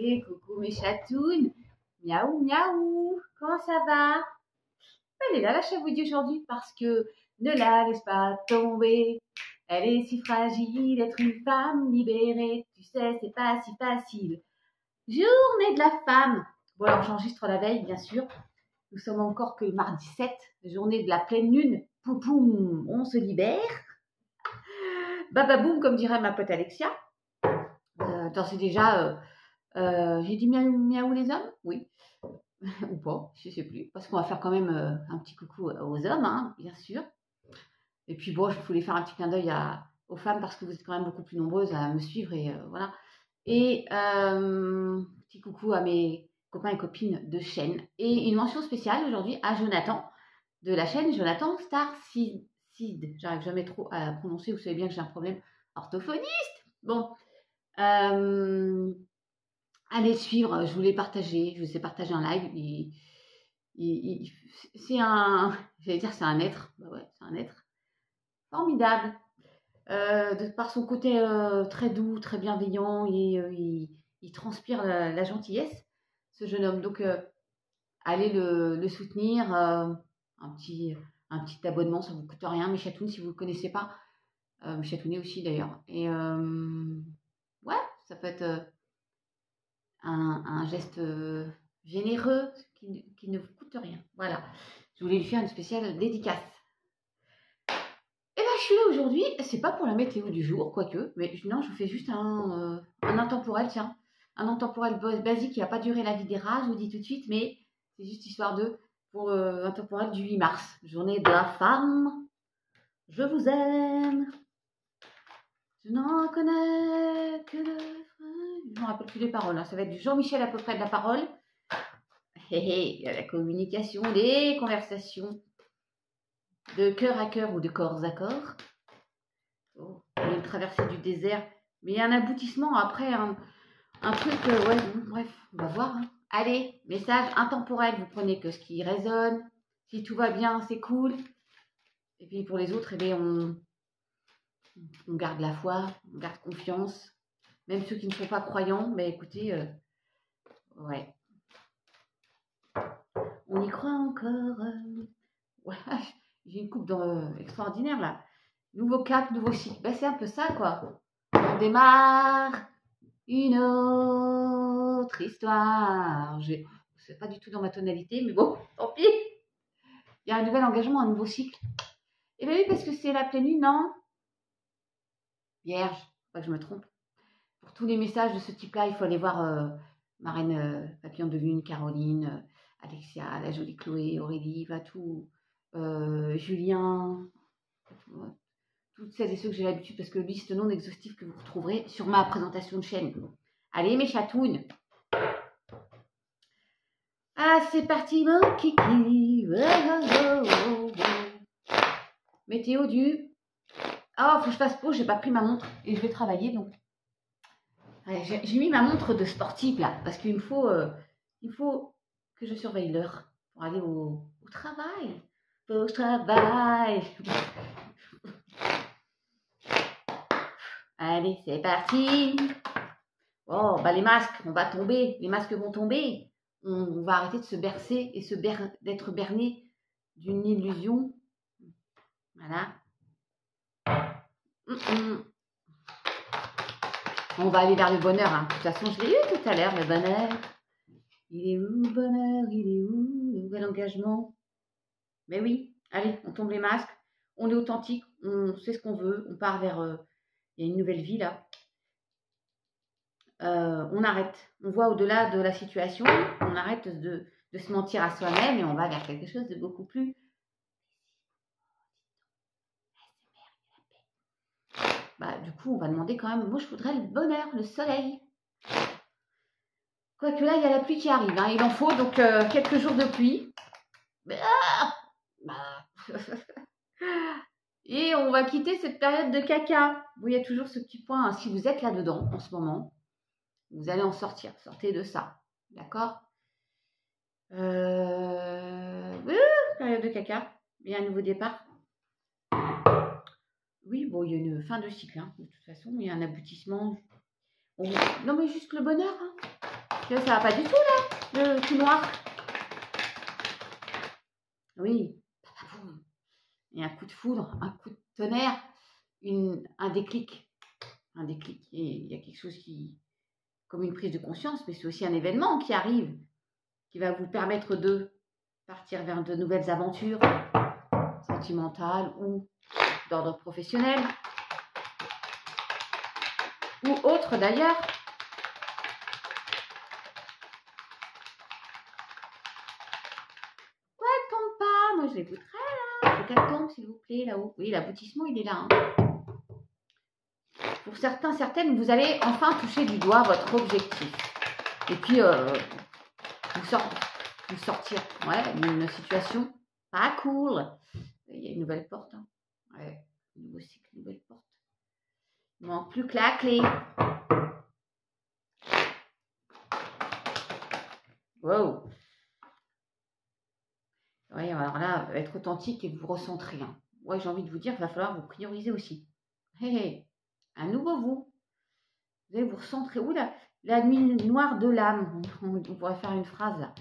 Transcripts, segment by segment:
Et coucou mes chatounes. Miaou, miaou. Comment ça va? Elle est là, la chavouille d'aujourd'hui, parce que ne la laisse pas tomber. Elle est si fragile, être une femme libérée. Tu sais, c'est pas si facile. Journée de la femme. Bon, alors j'enregistre la veille, bien sûr. Nous sommes encore que le mardi 7, journée de la pleine lune. Poum, poum, on se libère. Bababoum, comme dirait ma pote Alexia. C'est déjà... j'ai dit miaou, miaou les hommes? Oui. Ou pas, je sais plus. Parce qu'on va faire quand même un petit coucou aux hommes, hein, bien sûr. Et puis bon, je voulais faire un petit clin d'œil aux femmes parce que vous êtes quand même beaucoup plus nombreuses à me suivre et voilà. Et petit coucou à mes copains et copines de chaîne. Et une mention spéciale aujourd'hui à Jonathan de la chaîne Jonathan Starseed. J'arrive jamais trop à prononcer, vous savez bien que j'ai un problème orthophoniste. Bon. Allez le suivre, je vous l'ai partagé, je vous ai partagé un live. C'est un, j'allais dire c'est un être, bah ouais, c'est un être formidable. Par son côté très doux, très bienveillant, et il transpire la gentillesse, ce jeune homme. Donc allez le soutenir, un petit abonnement, ça vous coûte rien, mes chatounes, si vous ne connaissez pas, mes chatounes aussi d'ailleurs. Et ouais, ça peut être un geste généreux qui ne vous coûte rien. Voilà, je voulais lui faire une spéciale dédicace. Et bien, je suis là aujourd'hui, c'est pas pour la météo du jour, quoique, mais non, je vous fais juste un intemporel, tiens. Un intemporel basique qui n'a pas duré la vie des rats, je vous dis tout de suite, mais c'est juste histoire pour intemporel du 8 mars, journée de la femme. Je vous aime. Je n'en connais que le frein. Je ne me rappelle plus les paroles, hein. Ça va être du Jean-Michel à peu près de la parole. La communication, des conversations de cœur à cœur ou de corps à corps. Oh, une traversée du désert, mais il y a un aboutissement après, un truc, ouais, bref, on va voir. Hein. Allez, message intemporel, vous prenez que ce qui résonne. Si tout va bien, c'est cool. Et puis pour les autres, eh bien, on garde la foi, on garde confiance. Même ceux qui ne sont pas croyants, mais écoutez, ouais. On y croit encore. Ouais, j'ai une coupe extraordinaire là. Nouveau cap, nouveau cycle. Ben, c'est un peu ça, quoi. On démarre une autre histoire. C'est pas du tout dans ma tonalité, mais bon, tant pis. Il y a un nouvel engagement, un nouveau cycle. Et bien oui, parce que c'est la pleine lune, non? Vierge, faut pas que je me trompe. Pour tous les messages de ce type-là, il faut aller voir ma reine papillon de lune, Caroline, Alexia, la jolie Chloé, Aurélie, Vatou, Julien, toutes celles et ceux que j'ai l'habitude, parce que liste non exhaustive que vous retrouverez sur ma présentation de chaîne. Allez mes chatounes. Ah, c'est parti mon kiki. Météo du... Oh, faut que je fasse pause, j'ai pas pris ma montre et je vais travailler donc. Ouais, j'ai mis ma montre de sportive là, parce qu'il me faut, que je surveille l'heure pour aller au travail. Au travail. Allez, c'est parti. Oh, bah les masques, on va tomber. Les masques vont tomber. On va arrêter de se bercer et d'être berné d'une illusion. Voilà. On va aller vers le bonheur. Hein. De toute façon, je l'ai eu tout à l'heure, le bonheur. Il est où le bonheur? Il est où le nouvel engagement? Mais oui, allez, on tombe les masques. On est authentique, on sait ce qu'on veut. On part vers... il y a une nouvelle vie là. On arrête. On voit au-delà de la situation. On arrête de se mentir à soi-même et on va vers quelque chose de beaucoup plus... Bah, du coup, on va demander quand même... Moi, je voudrais le bonheur, le soleil. Quoique là, il y a la pluie qui arrive. Hein. Il en faut donc quelques jours de pluie. Et on va quitter cette période de caca. Bon, il y a toujours ce petit point. Hein. Si vous êtes là-dedans en ce moment, vous allez en sortir. Sortez de ça. D'accord? Période de caca. Il y a un nouveau départ. Oui, bon, il y a une fin de cycle. Hein. De toute façon, il y a un aboutissement. Non, mais juste le bonheur. Hein. Ça va pas du tout, là, le tout noir. Oui. Il y a un coup de foudre, un coup de tonnerre, un déclic. Un déclic. Et il y a quelque chose qui, comme une prise de conscience, mais c'est aussi un événement qui arrive, qui va vous permettre de partir vers de nouvelles aventures sentimentales ou d'ordre professionnel, ou autres d'ailleurs. Quoi, elle tombe pas? Moi, je l'écouterai là. Faut qu'elle tombe, s'il vous plaît, là-haut. Oui, l'aboutissement, il est là. Hein. Pour certains, certaines, vous allez enfin toucher du doigt votre objectif. Et puis, vous sortir d'une situation pas cool. Il y a une nouvelle porte. Hein. Ouais, nouveau cycle, nouvelle porte. Il manque plus que la clé. Wow. Oui, alors là, être authentique et vous recentrer. Hein. Ouais, j'ai envie de vous dire, il va falloir vous prioriser aussi. Hé, hé, un nouveau vous. Vous allez vous recentrer. Ouh, la nuit noire de l'âme. On pourrait faire une phrase là.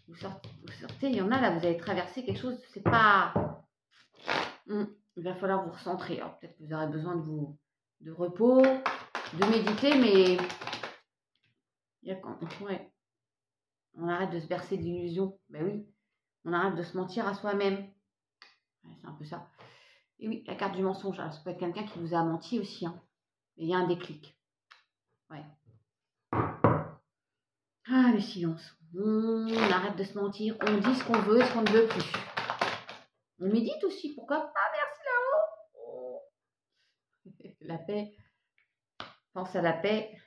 Vous sortez, il y en a là, vous avez traversé quelque chose, c'est pas... Il va falloir vous recentrer. Alors peut-être que vous aurez besoin de repos, de méditer, mais il y a quand... ouais. On arrête de se bercer d'illusions. Ben oui, on arrête de se mentir à soi-même. Ouais, c'est un peu ça. Et oui, la carte du mensonge. Alors, ça peut être quelqu'un qui vous a menti aussi. Hein. Mais il y a un déclic. Ouais. Ah, le silence. On arrête de se mentir. On dit ce qu'on veut et ce qu'on ne veut plus. On médite aussi. Pourquoi pas? Merci là-haut. La paix. Pense à la paix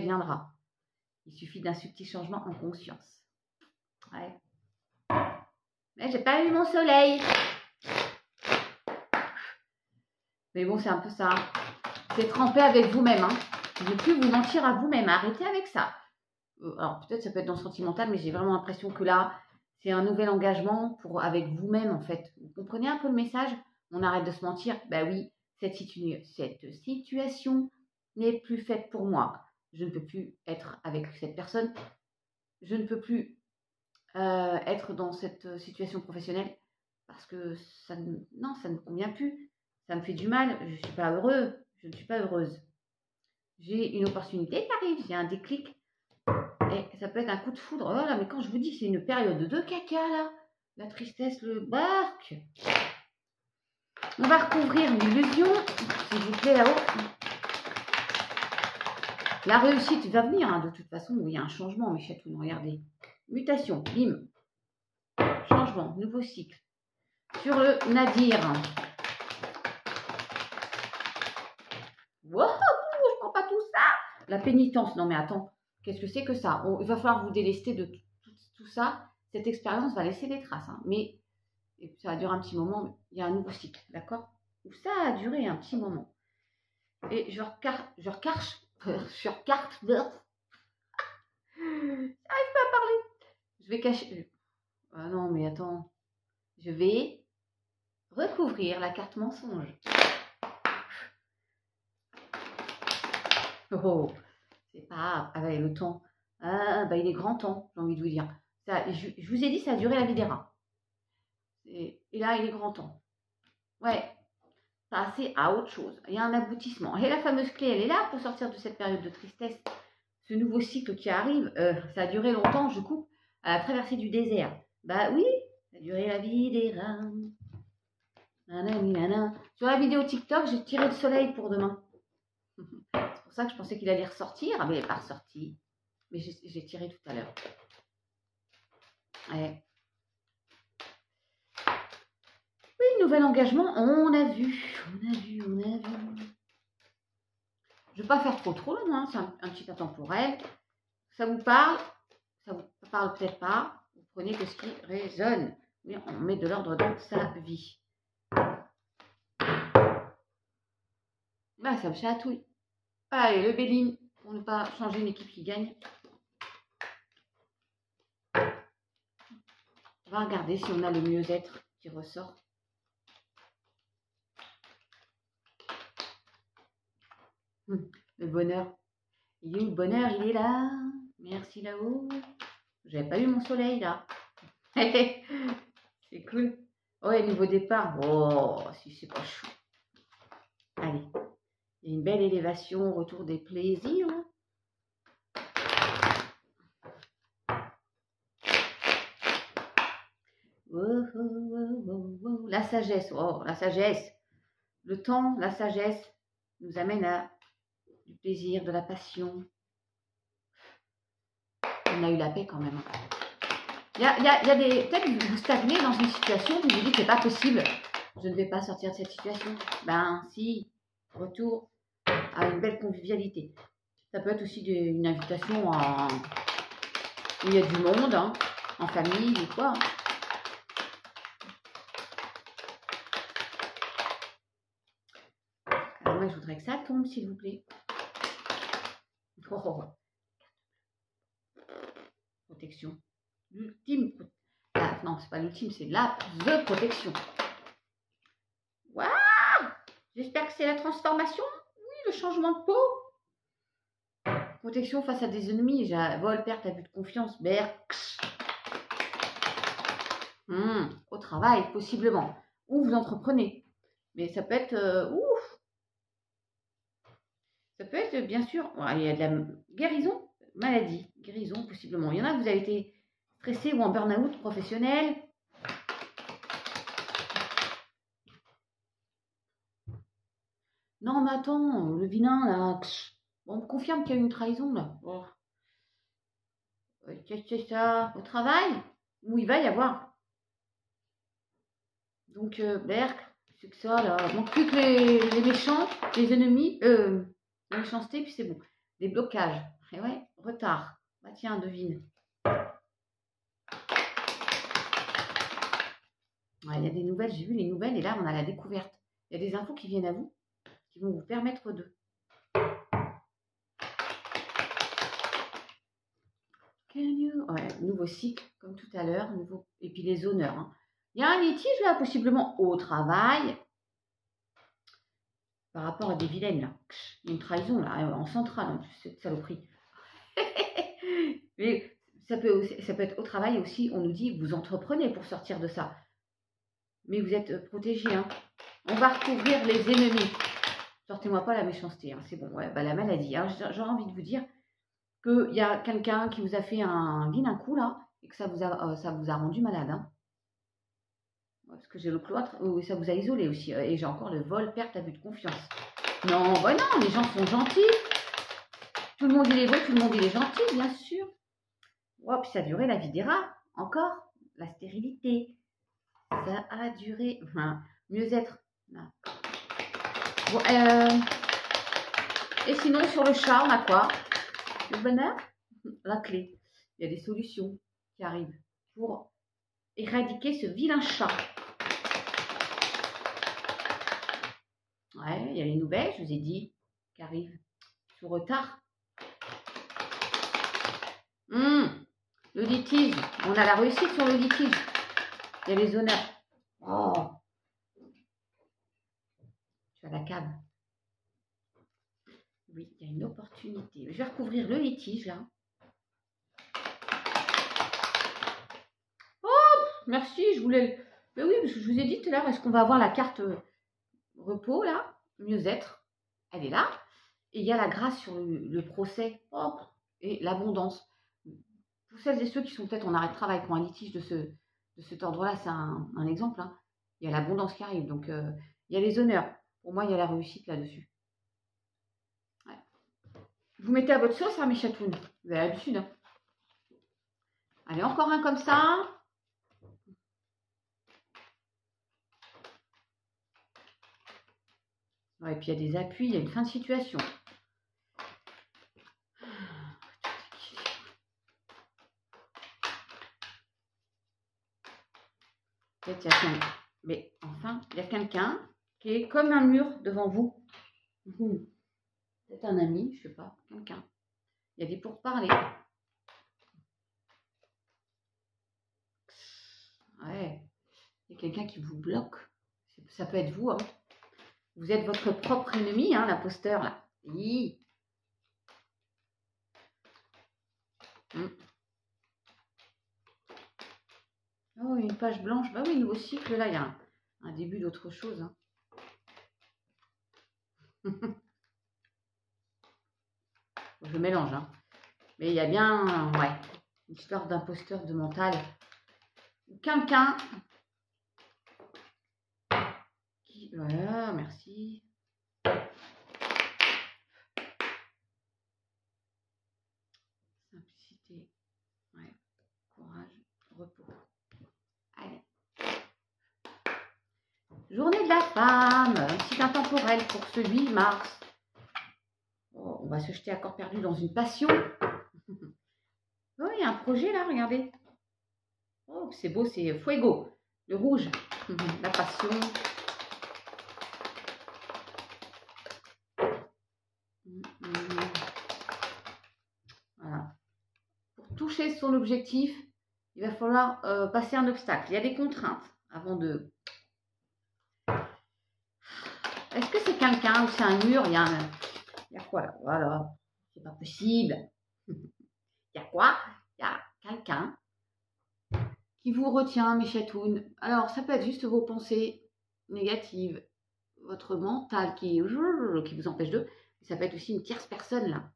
viendra. Il suffit d'un subtil changement en conscience. Ouais. Mais j'ai pas eu mon soleil. Mais bon, c'est un peu ça. C'est tremper avec vous-même. Hein. Ne plus vous mentir à vous-même. Arrêtez avec ça. Alors peut-être ça peut être dans le sentimental, mais j'ai vraiment l'impression que là, c'est un nouvel engagement avec vous-même en fait. Vous comprenez un peu le message? On arrête de se mentir. Bah oui, cette situation n'est plus faite pour moi. Je ne peux plus être avec cette personne. Je ne peux plus être dans cette situation professionnelle parce que ça ne me convient plus. Ça me fait du mal. Je ne suis pas heureux. Je ne suis pas heureuse. J'ai une opportunité qui arrive. J'ai un déclic. Et ça peut être un coup de foudre. Oh là, mais quand je vous dis que c'est une période de caca, là, la tristesse, le barque. On va recouvrir l'illusion, s'il vous plaît, là-haut. La réussite va venir, hein, de toute façon. Il y a un changement, mes chatounes, regardez. Mutation, bim. Changement, nouveau cycle. Sur le nadir. Wow, je prends pas tout ça. La pénitence, non mais attends. Qu'est-ce que c'est que ça? Il va falloir vous délester de tout ça. Cette expérience va laisser des traces. Hein. Mais ça va durer un petit moment. Mais il y a un nouveau cycle, d'accord? Ou ça a duré un petit moment. Et je recarte. J'arrive pas à parler. Je vais cacher. Ah non, mais attends. Je vais recouvrir la carte mensonge. Oh, c'est pas... Ah ouais, le temps. Ah, bah il est grand temps, j'ai envie de vous dire. Ça, je vous ai dit, ça a duré la vie des rats. Et là, il est grand temps. Ouais, passer à autre chose. Il y a un aboutissement. Et la fameuse clé, elle est là pour sortir de cette période de tristesse. Ce nouveau cycle qui arrive, ça a duré longtemps, je coupe, à la traversée du désert. Bah oui, ça a duré la vie des rats. Nanana. Sur la vidéo TikTok, j'ai tiré le soleil pour demain. C'est pour ça que je pensais qu'il allait ressortir, mais il n'est pas ressorti. Mais j'ai tiré tout à l'heure. Ouais. Oui, nouvel engagement, on a vu. Je ne vais pas faire trop long, hein, c'est un petit intemporel. Ça vous parle? Ça vous parle peut-être pas. Vous prenez que ce qui résonne. Oui, on met de l'ordre dans sa vie. Bah, ça me chatouille. Allez, le Béline, pour ne pas changer une équipe qui gagne. On va regarder si on a le mieux-être qui ressort. Le bonheur. Il est où le bonheur? Il est là. Merci là-haut. J'avais pas eu mon soleil là. C'est cool. Ouais, niveau départ. Oh, si c'est pas chou. Allez. Il y a une belle élévation, retour des plaisirs. Oh, oh, oh, oh. La sagesse. Oh, la sagesse. Le temps, la sagesse nous amène à du plaisir, de la passion. On a eu la paix quand même. Il y a des... Peut-être que vous stagnez dans une situation, vous vous dites c'est pas possible, je ne vais pas sortir de cette situation. Ben si, retour à une belle convivialité. Ça peut être aussi une invitation à... où il y a du monde, hein, en famille ou quoi. Alors moi je voudrais que ça tombe s'il vous plaît. Oh, oh, oh. Protection. L'ultime. Non, c'est pas l'ultime, c'est la protection. Waouh! J'espère que c'est la transformation. Oui, le changement de peau. Protection face à des ennemis. Vol, perte, abus de confiance. Berk. Au travail, possiblement. Ou vous entreprenez. Mais ça peut être... ouf! Ça peut être, bien sûr... il y a de la guérison, maladie. Guérison, possiblement. Il y en a, vous avez été stressé ou en burn-out professionnel. Non, mais attends, le vilain, là... On me confirme qu'il y a eu une trahison, là. Oh. Qu'est-ce que c'est ça? Au travail? Où il va y avoir. Donc, Berk, c'est que ça, là. Il manque plus que les méchants, les ennemis, la méchanceté, puis c'est bon. Des blocages. Et ouais, retard. Bah tiens, devine. Ouais, il y a des nouvelles, j'ai vu les nouvelles, et là, on a la découverte. Il y a des infos qui viennent à vous, qui vont vous permettre de... Ouais, nouveau cycle, comme tout à l'heure, nouveau... et puis les honneurs. Hein. Il y a un litige là, possiblement au travail, par rapport à des vilaines là. Il y a une trahison là, en centrale, en plus, cette saloperie. Mais ça peut être au travail aussi, on nous dit, vous entreprenez pour sortir de ça. Mais vous êtes protégés. Hein. On va recouvrir les ennemis. Sortez-moi pas la méchanceté, hein. C'est bon, ouais, bah, la maladie. Hein. J'aurais envie de vous dire qu'il y a quelqu'un qui vous a fait un vilain coup là, et que ça vous a rendu malade. Hein. Parce que j'ai le cloître, ça vous a isolé aussi. Et j'ai encore le vol, perte, abus de confiance. Non, bah non, les gens sont gentils. Tout le monde il est beau, tout le monde il est gentil, bien sûr. Oh, puis ça a duré la vie des rats, encore. La stérilité. Ça a duré. Enfin, mieux-être. Bon, et sinon, sur le chat, on a quoi? Le bonheur? La clé. Il y a des solutions qui arrivent pour éradiquer ce vilain chat. Ouais, il y a les nouvelles, je vous ai dit, qui arrivent sous retard. Le litige, on a la réussite sur le litige. Il y a les honneurs. Oh, tu as la cave. Oui, il y a une opportunité. Je vais recouvrir le litige là. Oh, merci, je voulais... Mais oui, parce que je vous ai dit tout à l'heure, est-ce qu'on va avoir la carte repos là, mieux-être, elle est là. Et il y a la grâce sur le procès, oh, et l'abondance. Pour celles et ceux qui sont peut-être en arrêt de travail, qui ont un litige de cet ordre-là, c'est un exemple. Hein. Il y a l'abondance qui arrive, donc il y a les honneurs. Pour moi, il y a la réussite là-dessus. Ouais. Vous mettez à votre sauce, hein, mes chatounes. Vous avez l'habitude. Hein. Allez, encore un comme ça. Ouais, et puis il y a des appuis, il y a une fin de situation. Mais enfin, il y a quelqu'un qui est comme un mur devant vous. C'est un ami, je sais pas, quelqu'un. Il y a des pourparlers. Ouais, il y a quelqu'un qui vous bloque. Ça peut être vous, hein. Vous êtes votre propre ennemi, hein, l'imposteur, là. Mm. Oh, une page blanche. Bah oui, nouveau cycle, là, il y a un début d'autre chose. Hein. Je mélange, hein. Mais il y a bien, ouais, une histoire d'imposteur de mental. Quelqu'un qui... Voilà, merci. Simplicité. Ouais. Courage. Repos. Allez. Journée de la femme. Site intemporel pour ce 8 mars. Oh, on va se jeter à corps perdu dans une passion. Oh, il y a un projet là, regardez. Oh, c'est beau, c'est Fuego. Le rouge. La passion. Voilà. Pour toucher son objectif, il va falloir passer un obstacle. Il y a des contraintes avant de... Est-ce que c'est quelqu'un ou c'est un mur? Il y a quoi là? Voilà. C'est pas possible. Il y a quoi? Il y a quelqu'un qui vous retient, mes chatounes. Alors, ça peut être juste vos pensées négatives, votre mental qui vous empêche de... Ça peut être aussi une tierce personne là,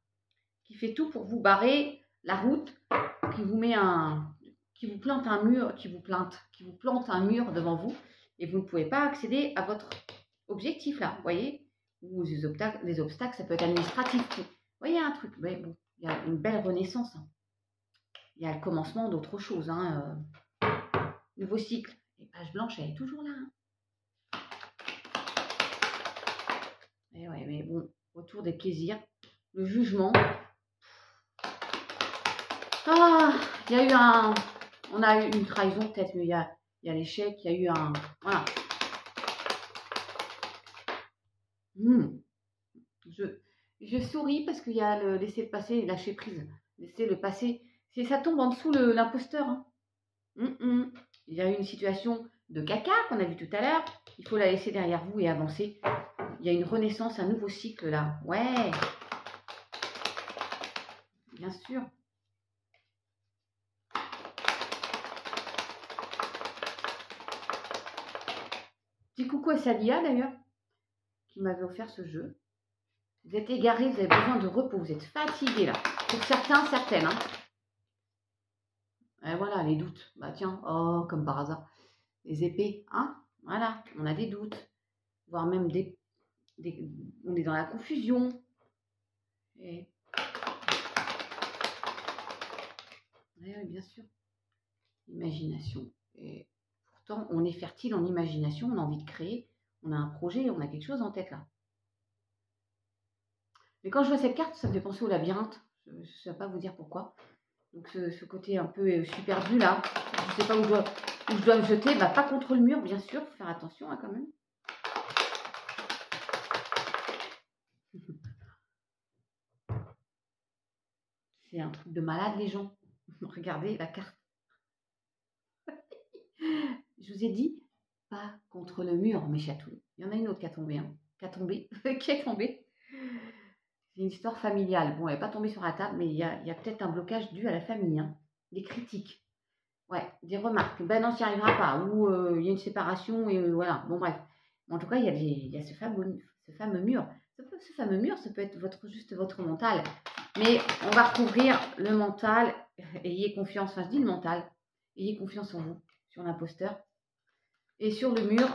qui fait tout pour vous barrer la route, qui vous met qui vous plante un mur, qui vous plante un mur devant vous, et vous ne pouvez pas accéder à votre objectif là, vous voyez, ou les obstacles, ça peut être administratif. Vous voyez un truc, mais bon, il y a une belle renaissance. Hein. Il y a le commencement d'autre chose. Hein, nouveau cycle. Les pages blanches, elle est toujours là. Hein. Et ouais, mais bon, retour des plaisirs, le jugement. Ah, il y a eu on a eu une trahison peut-être, mais il y a l'échec, il y a eu un, voilà. Je souris parce qu'il y a le laisser passer, lâcher prise, laisser le passer. Ça tombe en dessous l'imposteur. Hein. Il y a eu une situation de caca qu'on a vu tout à l'heure. Il faut la laisser derrière vous et avancer. Il y a une renaissance, un nouveau cycle là. Ouais. Bien sûr. Petit coucou à Salia d'ailleurs, qui m'avait offert ce jeu. Vous êtes égaré, vous avez besoin de repos, vous êtes fatigué là. Pour certains, certaines. Hein. Et voilà, les doutes. Bah tiens, oh, comme par hasard. Les épées, hein. Voilà, on a des doutes. Voire même on est dans la confusion. Et... Oui, bien sûr. Imagination. Et pourtant, on est fertile en imagination, on a envie de créer, on a un projet, on a quelque chose en tête là. Mais quand je vois cette carte, ça me fait penser au labyrinthe. Je ne sais pas vous dire pourquoi. Donc ce côté un peu je suis perdu là. Je ne sais pas où je dois me jeter. Bah, pas contre le mur, bien sûr. Faut faire attention hein, quand même. C'est un truc de malade les gens. Regardez la carte. Je vous ai dit, pas contre le mur, mes chatouilles. Il y en a une autre qui a tombé. Hein. Qui est tombée. C'est une histoire familiale. Bon, elle n'est pas tombée sur la table, mais il y a peut-être un blocage dû à la famille. Hein. Des critiques. Ouais, des remarques. Ben non, tu n'y arriveras pas. Ou il y a une séparation et voilà. Bon, bref. En tout cas, il y a ce fameux mur. Ce fameux mur, ça peut être juste votre mental. Mais on va recouvrir le mental. Ayez confiance. Enfin, je dis le mental. Ayez confiance en vous, sur l'imposteur. Et sur le mur,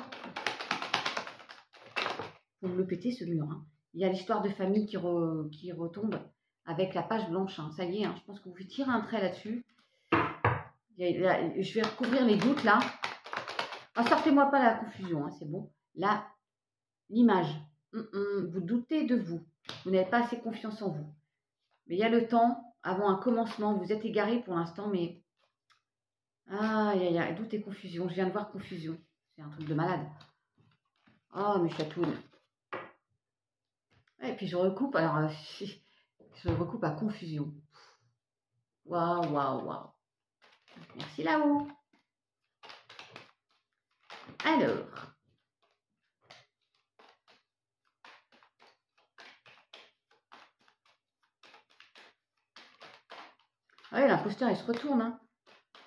vous le pétez ce mur. Hein. Il y a l'histoire de famille qui retombe avec la page blanche. Hein. Ça y est, hein, je pense que vous tirez un trait là-dessus. Je vais recouvrir les doutes là. Ah, sortez-moi pas la confusion, hein, c'est bon. Là, l'image. Vous doutez de vous. Vous n'avez pas assez confiance en vous. Mais il y a le temps avant un commencement. Vous êtes égaré pour l'instant, mais... doute et confusion. Je viens de voir confusion. C'est un truc de malade. Oh, mes chatounes. Et puis je recoupe, alors... je recoupe à confusion. Waouh, waouh, waouh. Merci là-haut. Alors... Ouais, l'imposteur, il se retourne. Hein.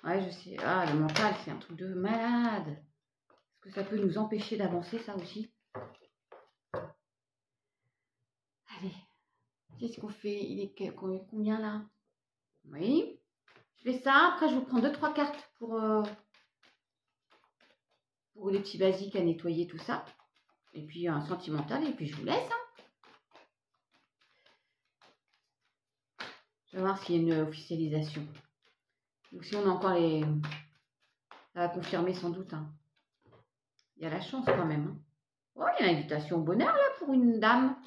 Ouais, je sais. Ah, le mental, c'est un truc de malade. Est-ce que ça peut nous empêcher d'avancer, ça aussi? Allez, qu'est-ce qu'on fait? Il est combien là? Oui. Je fais ça. Après, je vous prends 2-3 cartes pour les petits basiques à nettoyer, tout ça. Et puis un sentimental. Et puis je vous laisse. Hein. Je vais voir s'il y a une officialisation. Donc si on a encore les... Ça va confirmer sans doute. Hein. Il y a la chance quand même. Hein. Oh, il y a l'invitation au bonheur là pour une dame.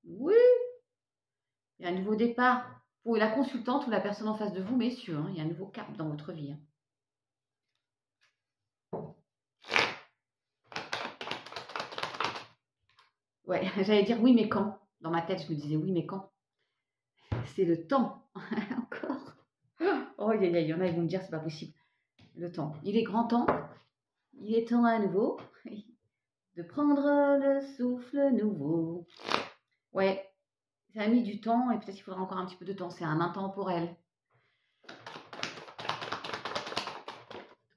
Oui. Il y a un nouveau départ pour la consultante ou la personne en face de vous, messieurs. Hein. Il y a un nouveau cap dans votre vie. Hein. Ouais, j'allais dire oui, mais quand? Dans ma tête, je me disais oui, mais quand? C'est le temps. Encore. Oh, il y en a, ils vont me dire, c'est pas possible. Le temps. Il est grand temps. Il est temps à nouveau de prendre le souffle nouveau. Ouais, ça a mis du temps et peut-être qu'il faudra encore un petit peu de temps. C'est un intemporel.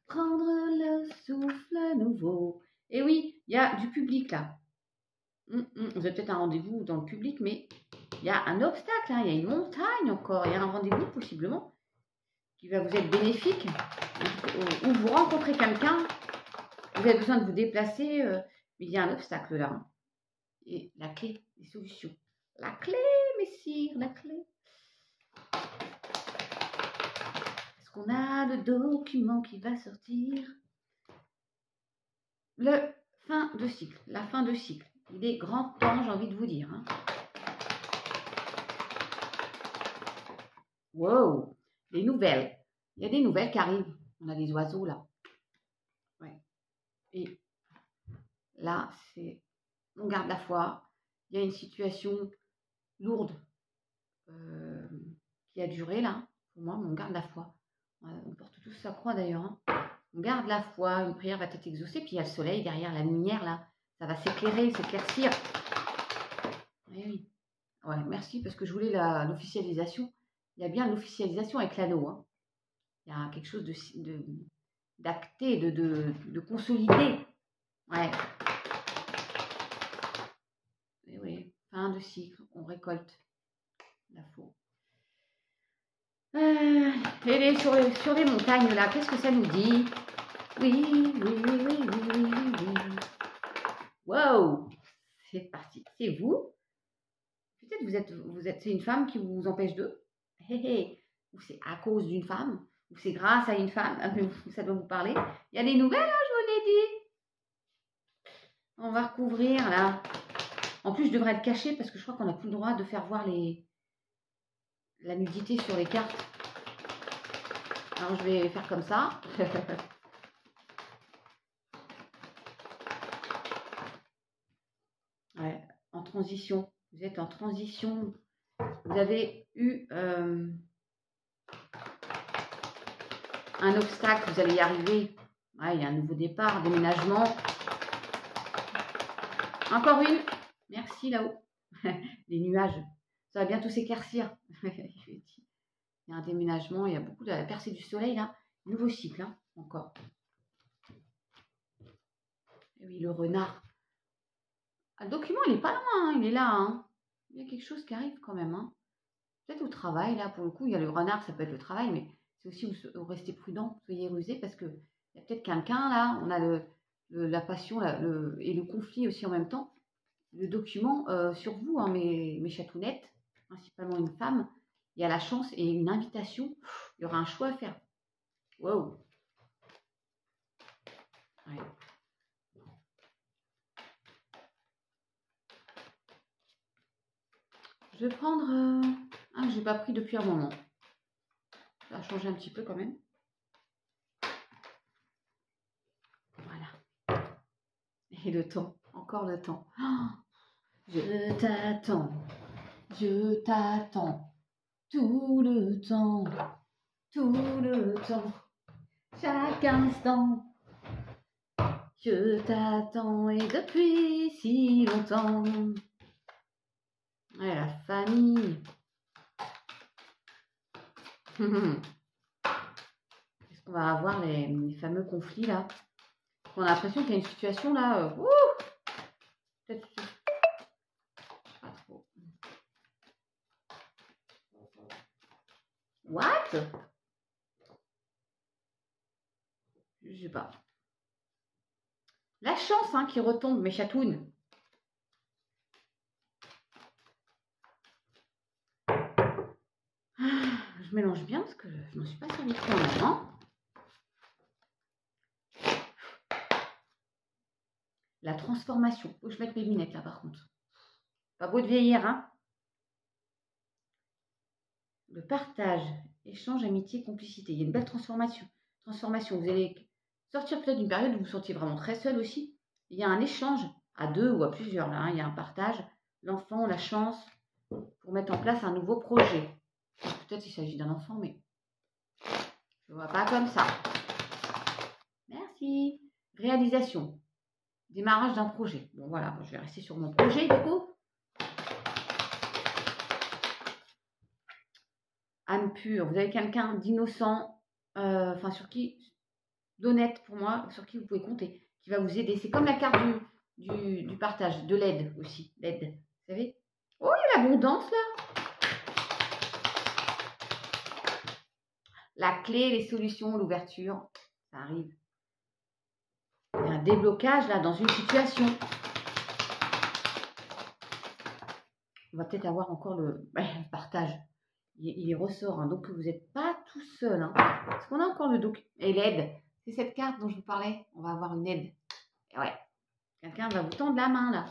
Prendre le souffle nouveau. Et oui, il y a du public là. Vous avez peut-être un rendez-vous dans le public, mais il y a un obstacle, hein, il y a une montagne encore, il y a un rendez-vous possiblement qui va vous être bénéfique, ou vous rencontrez quelqu'un, vous avez besoin de vous déplacer, mais il y a un obstacle là. Hein. Et la clé, les solutions. La clé, messire, la clé. Est-ce qu'on a le document qui va sortir? Le fin de cycle, la fin de cycle. Il est grand temps, j'ai envie de vous dire. Hein. Wow, des nouvelles. Il y a des nouvelles qui arrivent. On a des oiseaux là. Ouais. Et là, c'est... On garde la foi. Il y a une situation lourde qui a duré là. Pour moi, mais on garde la foi. On porte tous sa croix d'ailleurs. Hein. On garde la foi. Une prière va être exaucée. Puis il y a le soleil derrière, la lumière là. Ça va s'éclairer, s'éclaircir. Oui. Ouais, merci parce que je voulais l'officialisation. Il y a bien l'officialisation avec l'anneau. Hein. Il y a quelque chose d'acté, de consolidé. Ouais. Et oui, fin de cycle, on récolte la faux. Et sur les montagnes là, qu'est-ce que ça nous dit? Oui. Wow, c'est parti. C'est vous? Peut-être c'est une femme qui vous empêche d'eux. Ou c'est à cause d'une femme, ou c'est grâce à une femme, ça doit vous parler. Il y a des nouvelles, hein, je vous l'ai dit. On va recouvrir là. En plus, je devrais le cacher parce que je crois qu'on n'a plus le droit de faire voir la nudité sur les cartes. Alors, je vais faire comme ça. Ouais, en transition. Vous êtes en transition. Vous avez eu un obstacle, vous allez y arriver. Ouais, il y a un nouveau départ, déménagement. Encore une. Merci là-haut. Les nuages. Ça va bientôt s'éclaircir. Il y a un déménagement, il y a beaucoup de la percée du soleil là. Nouveau cycle, hein, encore. Et oui, le renard. Ah, le document, il n'est pas loin, hein, il est là. Hein. Il y a quelque chose qui arrive quand même. Hein. Peut-être au travail, là, pour le coup, il y a le renard, ça peut être le travail, mais c'est aussi où rester prudent, soyez rusés, parce qu'il y a peut-être quelqu'un là, on a la passion et le conflit aussi en même temps. Le document sur vous, hein, mes chatounettes, principalement une femme, il y a la chance et une invitation. Il y aura un choix à faire. Wow. Ouais. Je vais prendre un que je n'ai pas pris depuis un moment. Ça a changé un petit peu quand même. Voilà. Et le temps, encore le temps. Oh, je t'attends. Je t'attends. Tout le temps. Tout le temps. Chaque instant. Je t'attends et depuis si longtemps. Ouais, la famille. Est-ce qu'on va avoir les fameux conflits là? On a l'impression qu'il y a une situation là. Peut-être pas trop. What? Je sais pas. La chance hein, qui retombe, mes chatounes. Je mélange bien parce que je ne m'en suis pas servi trop en avant. La transformation. Faut que je mette mes lunettes là par contre. Pas beau de vieillir, hein. Le partage, échange, amitié, complicité. Il y a une belle transformation. Vous allez sortir peut-être d'une période où vous vous sentiez vraiment très seul aussi. Il y a un échange à deux ou à plusieurs là. Hein. Il y a un partage. L'enfant, la chance pour mettre en place un nouveau projet. Peut-être qu'il s'agit d'un enfant, mais je ne vois pas comme ça. Merci. Réalisation. Démarrage d'un projet. Bon voilà, je vais rester sur mon projet du coup. Âme pure. Vous avez quelqu'un d'innocent, enfin sur qui, d'honnête pour moi, sur qui vous pouvez compter, qui va vous aider. C'est comme la carte du partage, de l'aide aussi. L'aide, vous savez. Oh, il y a l'abondance là. La clé, les solutions, l'ouverture, ça arrive. Il y a un déblocage là dans une situation. On va peut-être avoir encore le partage. Il ressort, hein, donc vous n'êtes pas tout seul. Hein. Est-ce qu'on a encore le document? Et l'aide, c'est cette carte dont je vous parlais. On va avoir une aide. Et ouais, quelqu'un va vous tendre la main là.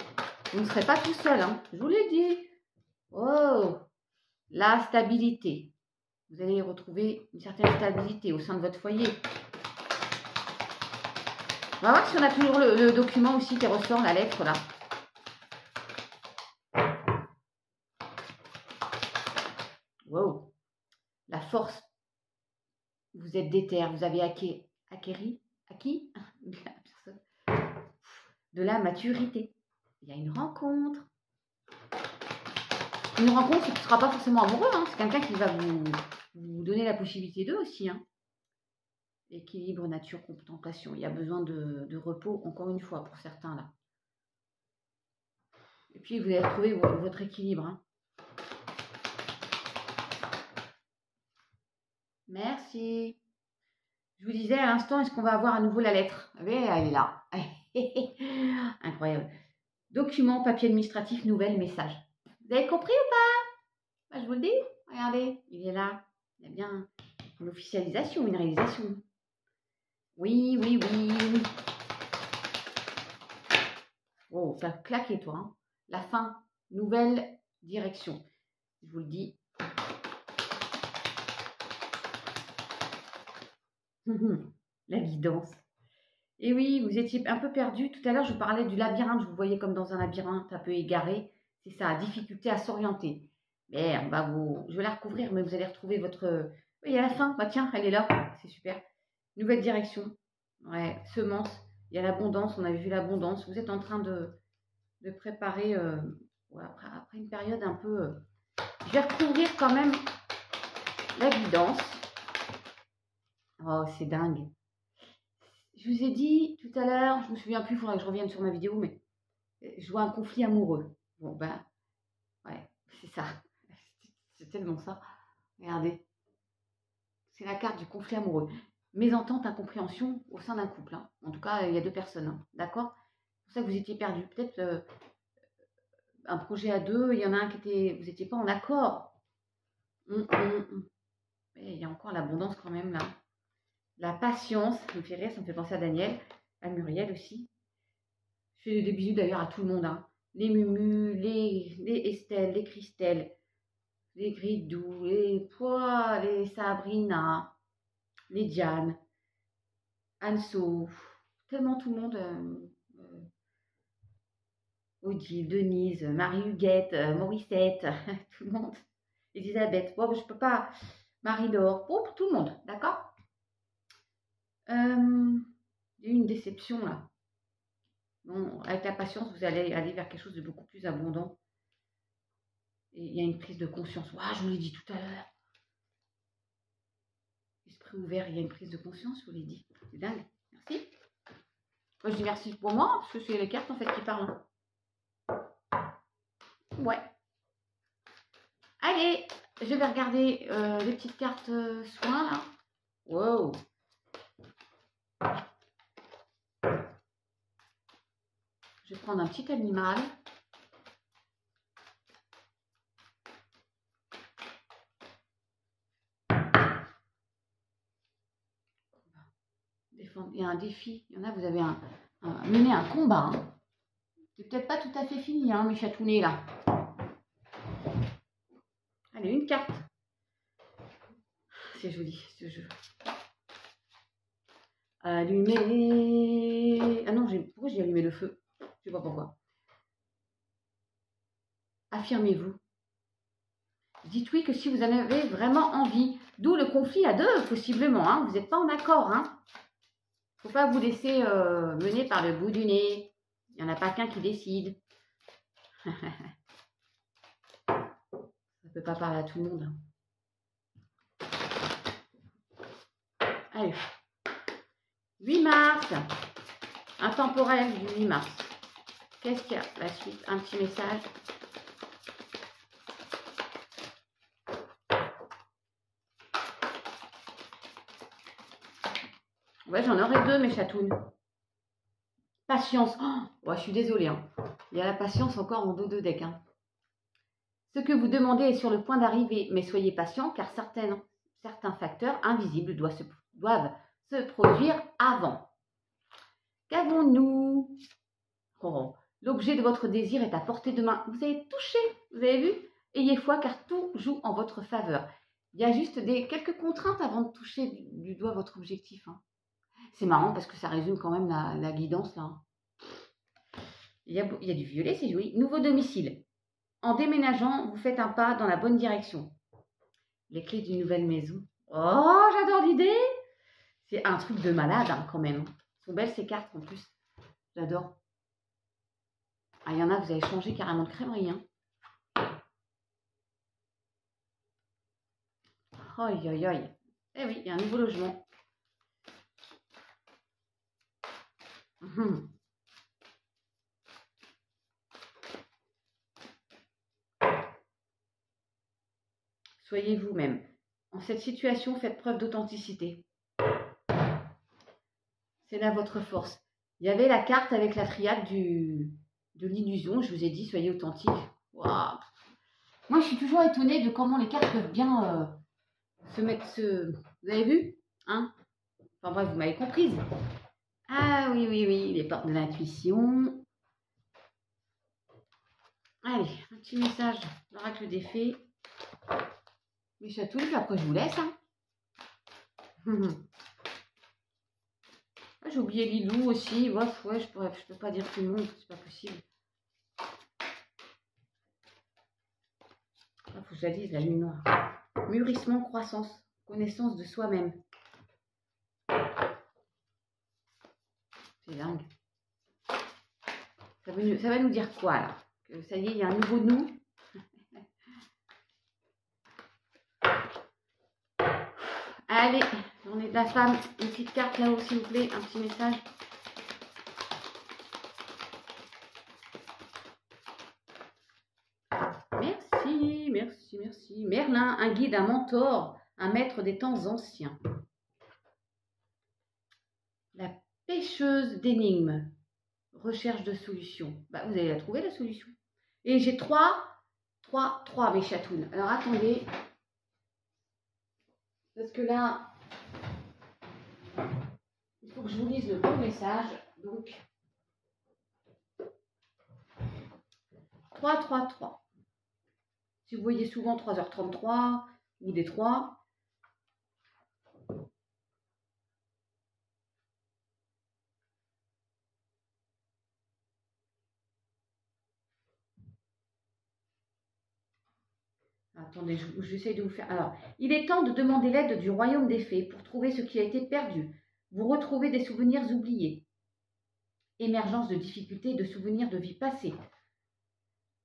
Vous ne serez pas tout seul, hein. Je vous l'ai dit. Oh, la stabilité. Vous allez retrouver une certaine stabilité au sein de votre foyer. On va voir si on a toujours le document aussi qui ressort, la lettre là. Wow. La force. Vous êtes déter, vous avez acquis de la maturité. Il y a une rencontre. Une rencontre qui ne sera pas forcément amoureux, hein. C'est quelqu'un qui va vous donner la possibilité d'eux aussi. Hein. Équilibre, nature, contemplation. Il y a besoin de repos, encore une fois, pour certains là. Et puis, vous allez retrouver votre équilibre. Hein. Merci. Je vous disais à l'instant, est-ce qu'on va avoir à nouveau la lettre? Vous voyez, elle est là. Incroyable. Document, papier administratif, nouvelle, message. Vous avez compris ou pas? Je vous le dis. Regardez, il est là. Il y a bien une officialisation, une réalisation. Oui. Oh, t'as claqué toi. Hein. La fin, nouvelle direction. Je vous le dis. La guidance. Et oui, vous étiez un peu perdu. Tout à l'heure, je vous parlais du labyrinthe. Je vous voyais comme dans un labyrinthe un peu égaré. C'est ça, difficulté à s'orienter. Mais je vais la recouvrir, mais vous allez retrouver votre... Oui, à la fin, bah tiens, elle est là. C'est super. Nouvelle direction. Ouais, semence. Il y a l'abondance. On avait vu l'abondance. Vous êtes en train de préparer... après une période un peu... Je vais recouvrir quand même la guidance. Oh, c'est dingue. Je vous ai dit tout à l'heure, je me souviens plus, il faudrait que je revienne sur ma vidéo, mais je vois un conflit amoureux. Bon, ben, ouais, c'est ça. C'est tellement ça. Regardez. C'est la carte du conflit amoureux. Mésentente, incompréhension au sein d'un couple. Hein. En tout cas, il y a deux personnes. Hein. D'accord? C'est pour ça que vous étiez perdus. Peut-être un projet à deux, il y en a un qui était... Vous n'étiez pas en accord. Mais il y a encore l'abondance quand même là. La patience, ça me fait rire, ça me fait penser à Daniel, à Muriel aussi. Je fais des bisous d'ailleurs à tout le monde. Hein. Les Mumu, les Estelle, les Christelle, les Gridou, les Sabrina, les Diane, Anso, tellement tout le monde. Odile, Denise, Marie-Huguette, Morissette, tout le monde. Elisabeth, bon, je peux pas. Marie-Laure, bon, pour tout le monde, d'accord? Il y a eu une déception là. Bon, avec la patience, vous allez aller vers quelque chose de beaucoup plus abondant. Et il y a une prise de conscience. Wow, je vous l'ai dit tout à l'heure. Esprit ouvert, il y a une prise de conscience, je vous l'ai dit. C'est dingue. Merci. Moi, je dis merci pour moi, parce que c'est les cartes en fait qui parlent. Ouais. Allez, je vais regarder les petites cartes soins là. Wow. Je vais prendre un petit animal. Il y a un défi. Il y en a, vous avez mené un combat. Hein. C'est peut-être pas tout à fait fini, hein, mes chatounets là. Allez, une carte. C'est joli ce jeu. Allumer. Ah non, pourquoi j'ai allumé le feu? Je sais pas pourquoi. Affirmez-vous. Dites oui que si vous en avez vraiment envie. D'où le conflit à deux, possiblement. Hein. Vous n'êtes pas en accord. Hein. Faut pas vous laisser mener par le bout du nez. Il n'y en a pas qu'un qui décide. Ça ne peut pas parler à tout le monde. Allez. 8 mars. Intemporel du 8 mars. Qu'est-ce qu'il y a? La suite, un petit message. Ouais, j'en aurai 2, mes chatounes. Patience. Oh, ouais, je suis désolée. Hein. Il y a la patience encore en dos de deck. Hein. Ce que vous demandez est sur le point d'arriver, mais soyez patient car certains facteurs invisibles doivent se produire avant. Qu'avons-nous? Oh, l'objet de votre désir est à portée de main. Vous avez touché, vous avez vu? Ayez foi car tout joue en votre faveur. Il y a juste quelques contraintes avant de toucher du doigt votre objectif. Hein. C'est marrant parce que ça résume quand même la guidance là. Il y a du violet, c'est joli. Nouveau domicile. En déménageant, vous faites un pas dans la bonne direction. Les clés d'une nouvelle maison. Oh, j'adore l'idée. C'est un truc de malade hein, quand même. Elles sont belles ces cartes en plus. J'adore. Ah, il y en a, vous avez changé carrément de crèmerie. Hein. Aïe, aïe, aïe. Eh oui, il y a un nouveau logement. Soyez vous-même. En cette situation, faites preuve d'authenticité. C'est là votre force. Il y avait la carte avec la triade de l'illusion. Je vous ai dit, soyez authentique. Wow. Moi, je suis toujours étonnée de comment les cartes peuvent bien se mettre... Vous avez vu hein? Enfin bref, vous m'avez comprise. Ah oui, oui, oui, les portes de l'intuition. Allez, un petit message, l'oracle des fées. Mes chatouilles, puis après je vous laisse. Hein. J'ai oublié Lilou aussi. Ouais, je peux pas dire tout le monde, c'est pas possible. Il faut que je la lise, la lune noire. Mûrissement, croissance, connaissance de soi-même. C'est dingue. Ça va nous dire quoi là? Que ça y est, il y a un nouveau nous. Allez, on est de la femme. Une petite carte là-haut, s'il vous plaît. Un petit message. Merci, merci, merci. Merlin, un guide, un mentor, un maître des temps anciens. La pêcheuse d'énigmes. Recherche de solution. Bah, vous allez la trouver, la solution. Et j'ai 3, mes chatounes. Alors, attendez. Parce que là, il faut que je vous lise le bon message. Donc, 3, 3, 3. Si vous voyez souvent 3h33 ou des 3. Attendez, j'essaie de vous faire... Alors, il est temps de demander l'aide du royaume des fées pour trouver ce qui a été perdu. Vous retrouvez des souvenirs oubliés. Émergence de difficultés et de souvenirs de vie passée.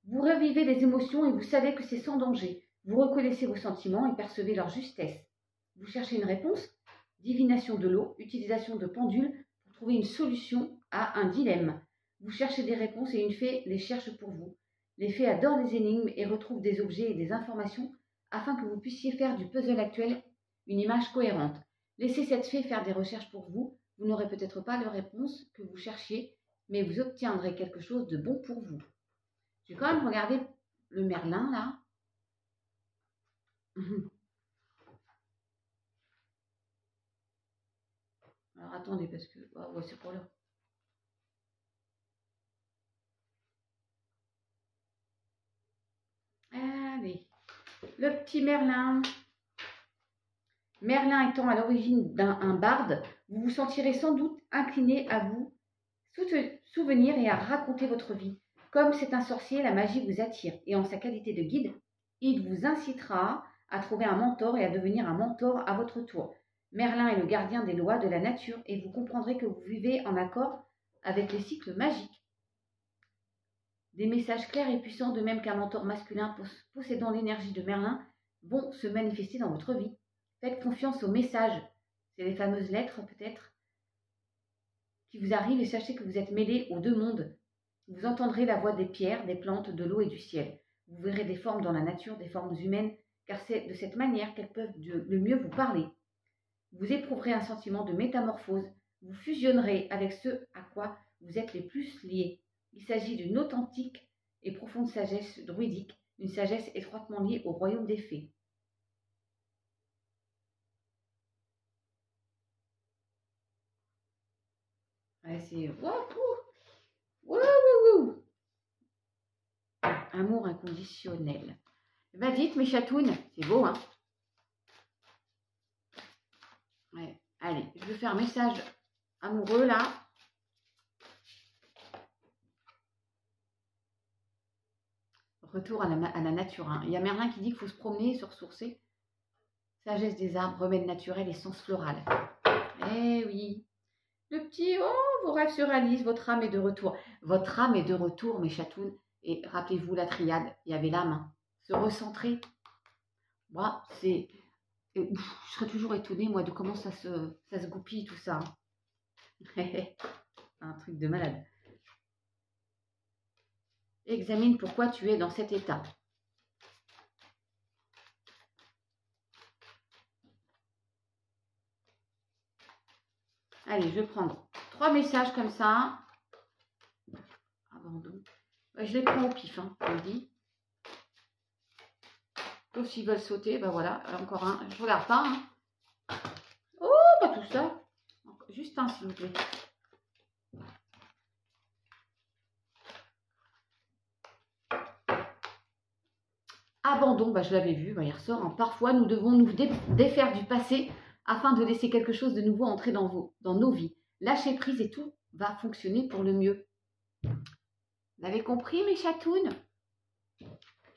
Vous revivez les émotions et vous savez que c'est sans danger. Vous reconnaissez vos sentiments et percevez leur justesse. Vous cherchez une réponse? divination de l'eau, utilisation de pendules pour trouver une solution à un dilemme. Vous cherchez des réponses et une fée les cherche pour vous. Les fées adorent les énigmes et retrouvent des objets et des informations afin que vous puissiez faire du puzzle actuel une image cohérente. Laissez cette fée faire des recherches pour vous. Vous n'aurez peut-être pas la réponse que vous cherchiez, mais vous obtiendrez quelque chose de bon pour vous. Je vais quand même regarder le Merlin, là. Alors, attendez, parce que... Oh, ouais, c'est pour là. Allez. Le petit Merlin. Merlin étant à l'origine d'un barde, vous vous sentirez sans doute incliné à vous souvenir et à raconter votre vie. Comme c'est un sorcier, la magie vous attire et en sa qualité de guide, il vous incitera à trouver un mentor et à devenir un mentor à votre tour. Merlin est le gardien des lois de la nature et vous comprendrez que vous vivez en accord avec les cycles magiques. Des messages clairs et puissants, de même qu'un mentor masculin possédant l'énergie de Merlin, vont se manifester dans votre vie. Faites confiance aux messages, c'est les fameuses lettres peut-être, qui vous arrivent et sachez que vous êtes mêlés aux deux mondes. Vous entendrez la voix des pierres, des plantes, de l'eau et du ciel. Vous verrez des formes dans la nature, des formes humaines, car c'est de cette manière qu'elles peuvent le mieux vous parler. Vous éprouverez un sentiment de métamorphose. Vous fusionnerez avec ceux à quoi vous êtes les plus liés. Il s'agit d'une authentique et profonde sagesse druidique, une sagesse étroitement liée au royaume des fées. Ouais, c'est... Amour inconditionnel. Va vite, mes chatounes. C'est beau, hein? Ouais. Allez, je vais faire un message amoureux, là. Retour à la nature. Hein. Il y a Merlin qui dit qu'il faut se promener, se ressourcer. Sagesse des arbres, remède naturel et sens floral. Eh oui. Le petit, oh, vos rêves se réalisent, votre âme est de retour. Votre âme est de retour, mes chatounes. Et rappelez-vous la triade, il y avait l'âme. Se recentrer. Moi, c'est... Je serais toujours étonnée, moi, de comment ça se goupille, tout ça. Un truc de malade. Examine pourquoi tu es dans cet état. Allez, je vais prendre 3 messages comme ça. Abandon. Je les prends au pif, hein, je le dis. Sauf s'ils veulent sauter, ben voilà, encore un. Je regarde pas. Hein. Oh, pas tout ça. Juste un, s'il vous plaît. Abandon, bah, je l'avais vu, bah, il ressort. Hein. Parfois, nous devons nous défaire du passé afin de laisser quelque chose de nouveau entrer dans nos vies. Lâchez prise et tout va fonctionner pour le mieux. Vous avez compris, mes chatounes?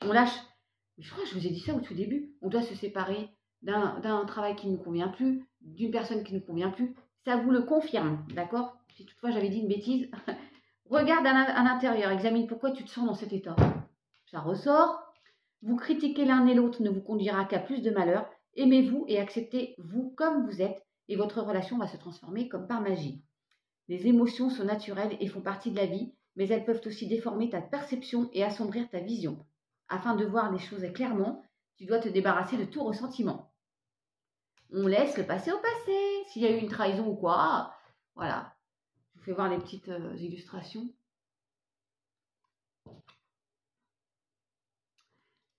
On lâche. Je crois que je vous ai dit ça au tout début. On doit se séparer d'un travail qui ne nous convient plus, d'une personne qui ne nous convient plus. Ça vous le confirme, d'accord? Si toutefois j'avais dit une bêtise, regarde à l'intérieur, examine pourquoi tu te sens dans cet état. Ça ressort. Vous critiquer l'un et l'autre ne vous conduira qu'à plus de malheur. Aimez-vous et acceptez-vous comme vous êtes et votre relation va se transformer comme par magie. Les émotions sont naturelles et font partie de la vie, mais elles peuvent aussi déformer ta perception et assombrir ta vision. Afin de voir les choses clairement, tu dois te débarrasser de tout ressentiment. On laisse le passé au passé. S'il y a eu une trahison ou quoi, voilà. Je vous fais voir les petites illustrations.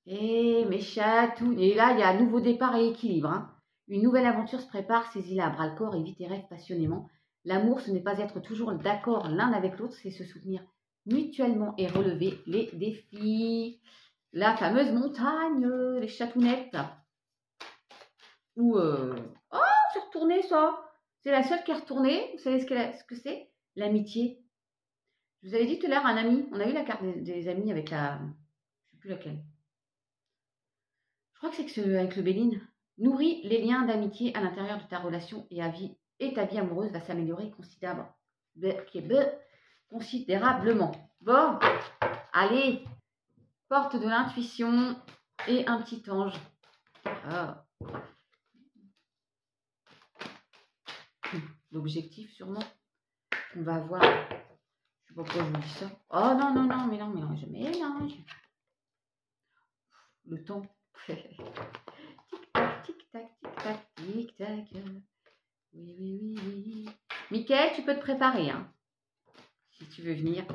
Et mes chatounes. Et là, il y a un nouveau départ et équilibre. Hein. Une nouvelle aventure se prépare, saisis-la à bras-le-corps et vis tes rêves passionnément. L'amour, ce n'est pas être toujours d'accord l'un avec l'autre, c'est se soutenir mutuellement et relever les défis. La fameuse montagne, les chatounettes. Ou, oh, c'est retourné ça. C'est la seule qui est retournée. Vous savez ce que c'est? L'amitié. Je vous avais dit tout à l'heure, un ami. On a eu la carte des amis avec la... Je ne sais plus laquelle. Je crois que c'est avec le Béline. Nourris les liens d'amitié à l'intérieur de ta relation et ta vie amoureuse va s'améliorer considérablement. Bon, allez, porte de l'intuition et un petit ange. Oh. l'objectif sûrement qu'on va avoir. Je sais pas pourquoi je vous dis ça. Oh non, non, non, mais non, mais je mélange. Le temps. Tic-tac, tic-tac, tic-tac, tic-tac. Oui, oui, oui, oui. Mickaël, tu peux te préparer, hein, si tu veux venir.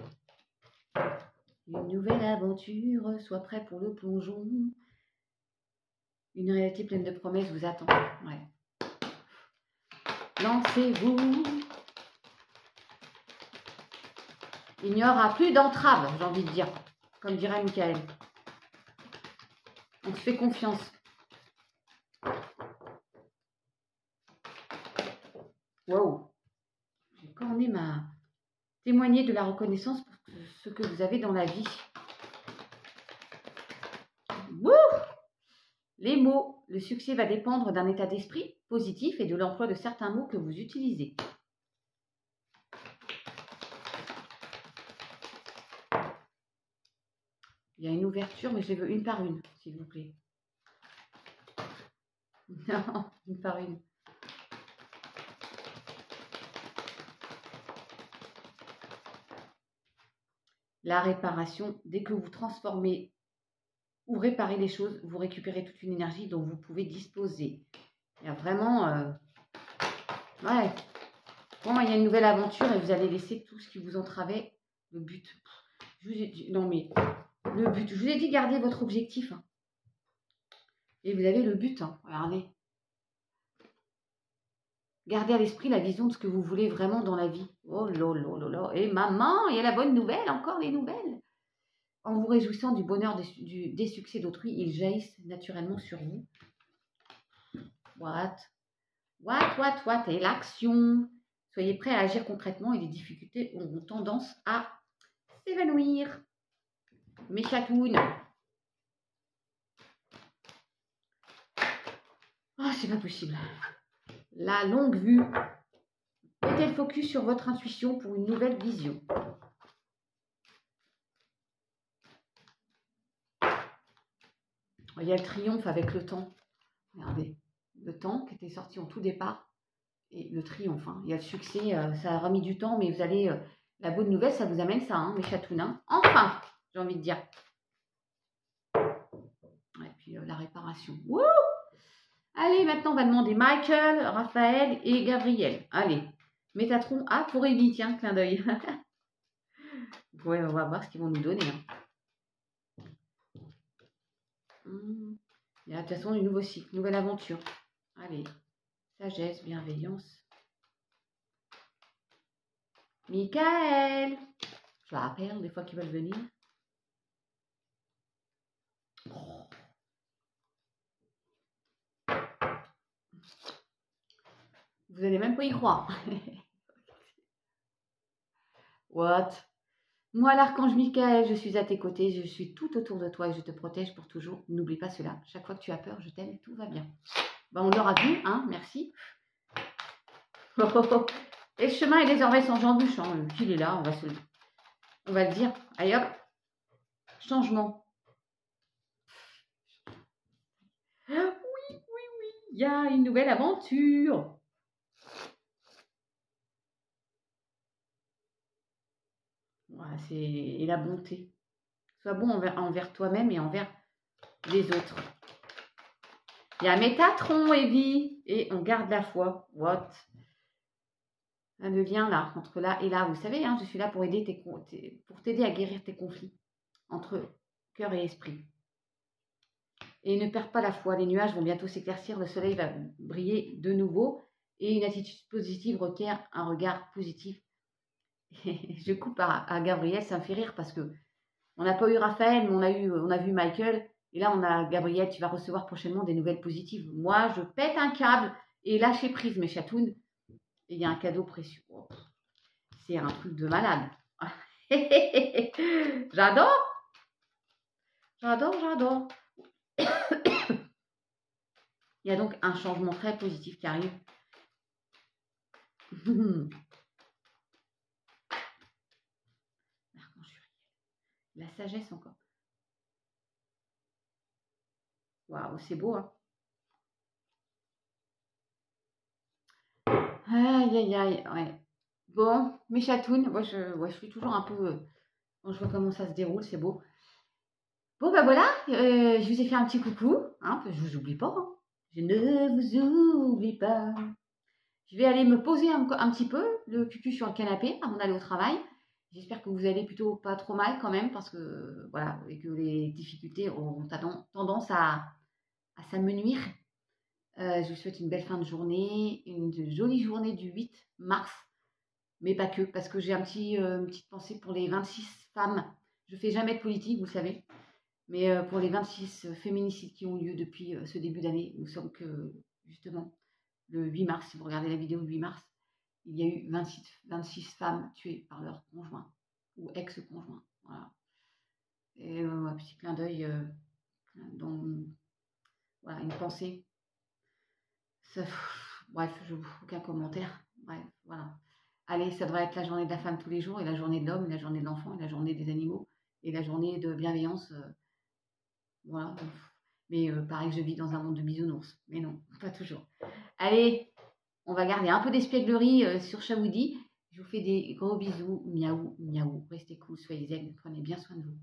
Une nouvelle aventure, sois prêt pour le plongeon. Une réalité pleine de promesses vous attend. Ouais. Lancez-vous. Il n'y aura plus d'entrave, j'ai envie de dire, comme dirait Mickaël. On se fait confiance. Wow. J'ai corné ma... Témoigner de la reconnaissance pour ce que vous avez dans la vie. Wouh! Les mots. Le succès va dépendre d'un état d'esprit positif et de l'emploi de certains mots que vous utilisez. Il y a une ouverture, mais je les veux une par une, s'il vous plaît. Non, une par une. La réparation, dès que vous transformez ou réparez les choses, vous récupérez toute une énergie dont vous pouvez disposer. Il y a vraiment... ouais. Bon, il y a une nouvelle aventure et vous allez laisser tout ce qui vous entravait. Le but. Je vous ai dit... Non, mais... Le but. Je vous ai dit, gardez votre objectif. Hein. Et vous avez le but. Hein. Regardez. Gardez à l'esprit la vision de ce que vous voulez vraiment dans la vie. Oh là là là là. Et maman, il y a la bonne nouvelle, encore les nouvelles. En vous réjouissant du bonheur des succès d'autrui, ils jaillissent naturellement sur vous. What? Et l'action. Soyez prêts à agir concrètement et les difficultés auront tendance à s'évanouir. Mes chatounes. Oh, c'est pas possible. La longue vue. Mettez le focus sur votre intuition pour une nouvelle vision. Il y a le triomphe avec le temps. Regardez. Le temps qui était sorti en tout départ. Et le triomphe. Hein. Il y a le succès. Ça a remis du temps, mais vous allez... la bonne nouvelle, ça vous amène ça, hein, mes chatounes. Hein. Enfin, j'ai envie de dire. Et puis la réparation. Wouh! Allez, maintenant, on va demander Michael, Raphaël et Gabriel. Allez, Métatron. Ah, pour Evie, tiens, clin d'œil. Ouais, on va voir ce qu'ils vont nous donner. Hein. Il y a de toute façon un nouveau cycle, nouvelle aventure. Allez, sagesse, bienveillance. Michael. Je la rappelle des fois qu'ils veulent venir. Oh. Vous n'allez même pas y croire. What? Moi, l'archange Michael, je suis à tes côtés, je suis tout autour de toi et je te protège pour toujours. N'oublie pas cela. Chaque fois que tu as peur, je t'aime, tout va bien. Ben, on l'aura vu, hein, merci. Et le chemin est désormais sans embûche. Hein. Le fil est là, on va le dire. Allez hop, changement. Oui, il y a une nouvelle aventure. Voilà, et la bonté. Sois bon envers toi-même et envers les autres. Il y a Métatron, Evie, et on garde la foi. What? Le lien là, entre là et là. Vous savez, hein, je suis là pour t'aider à guérir tes conflits entre cœur et esprit. Et ne perds pas la foi, les nuages vont bientôt s'éclaircir, le soleil va briller de nouveau et une attitude positive requiert un regard positif. Je coupe à Gabriel, ça me fait rire parce que on n'a pas eu Raphaël, mais on a vu Michael. Et là, on a Gabriel, tu vas recevoir prochainement des nouvelles positives. Moi, je pète un câble et lâcher prise, mes chatounes. Et il y a un cadeau précieux. Oh, c'est un truc de malade. J'adore. J'adore. Il y a donc un changement très positif qui arrive. La sagesse encore. Waouh, c'est beau, hein. Aïe, aïe, aïe, aïe, ouais. Bon, mes chatounes, moi je suis toujours un peu, quand je vois comment ça se déroule, c'est beau. Bon, ben voilà, je vous ai fait un petit coucou, hein, je vous oublie pas, hein. Je ne vous oublie pas. Je vais aller me poser un petit peu, le cucu sur le canapé, avant d'aller au travail. J'espère que vous allez plutôt pas trop mal quand même, parce que voilà, et que les difficultés auront tendance à s'amenuire. Je vous souhaite une belle fin de journée, une jolie journée du 8 mars, mais pas que, parce que j'ai une petite pensée pour les 26 femmes. Je fais jamais de politique, vous le savez, mais pour les 26 féminicides qui ont lieu depuis ce début d'année. Nous sommes que, justement, le 8 mars, si vous regardez la vidéo du 8 mars, il y a eu 26 femmes tuées par leur conjoint ou ex-conjoint. Voilà. Et un petit clin d'œil, voilà, une pensée. Ça, bref, aucun commentaire. Bref, voilà. Allez, ça devrait être la journée de la femme tous les jours, et la journée de l'homme, et la journée de l'enfant, et la journée des animaux, et la journée de bienveillance. Voilà. Mais pareil, je vis dans un monde de bisounours. Mais non, pas toujours. Allez, on va garder un peu d'espièglerie sur Chaoudi. Je vous fais des gros bisous. Miaou, miaou. Restez cool, soyez zen. Prenez bien soin de vous.